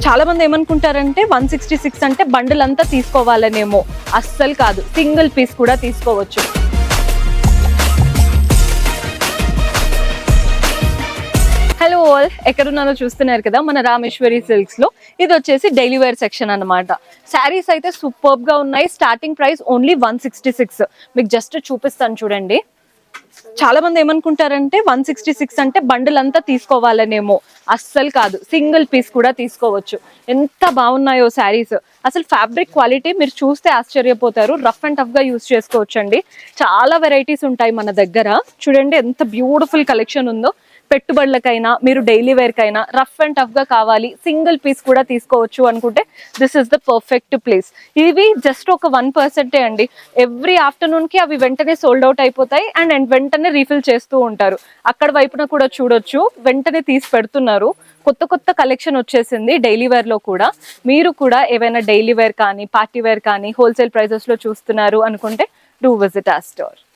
చాలా మంది ఏమనుకుంటారంటే 166 అంటే బండిల్ అంతా తీసుకోవాలనేమో. అస్సలు కాదు, సింగిల్ పీస్ కూడా తీసుకోవచ్చు. హలో ఆల్, ఎక్కడున్నారో చూస్తున్నారు కదా, మన రామేశ్వరి సిల్క్స్ లో ఇది వచ్చేసి డైలీ వేర్ సెక్షన్ అన్నమాట. శారీస్ అయితే సూపర్బ్ గా ఉన్నాయి. Starting price only 166. మీకు జస్ట్ చూపిస్తాను చూడండి. చాలా మంది ఏమనుకుంటారంటే 166 అంటే బండిల్ అంతా తీసుకోవాలనేమో. అస్సలు కాదు, సింగిల్ పీస్ కూడా తీసుకోవచ్చు. ఎంత బాగున్నాయో శారీస్. అసలు ఫ్యాబ్రిక్ క్వాలిటీ మీరు చూస్తే ఆశ్చర్యపోతారు. రఫ్ అండ్ టఫ్ గా యూస్ చేసుకోవచ్చు అండి. చాలా వెరైటీస్ ఉంటాయి మన దగ్గర. చూడండి ఎంత బ్యూటిఫుల్ కలెక్షన్ ఉందో. పెట్టుబడులకైనా, మీరు డైలీ వేర్ కైనా, రఫ్ అండ్ టఫ్ గా కావాలి, సింగిల్ పీస్ కూడా తీసుకోవచ్చు అనుకుంటే this is the perfect place. ఇవి జస్ట్ ఒక 1% అండి. ఎవ్రీ ఆఫ్టర్నూన్ కి అవి వెంటనే సోల్డ్ అవుట్ అయిపోతాయి అండ్ వెంటనే రీఫిల్ చేస్తూ ఉంటారు. అక్కడ వైపున కూడా చూడొచ్చు, వెంటనే తీసి పెడుతున్నారు. కొత్త కొత్త కలెక్షన్ వచ్చేసింది డైలీ వేర్ లో కూడా. మీరు కూడా ఏవైనా డైలీ వేర్ కానీ, పార్టీ వేర్ కానీ హోల్సేల్ ప్రైజెస్ లో చూస్తున్నారు అనుకుంటే డూ విజిట్ అవర్ స్టోర్.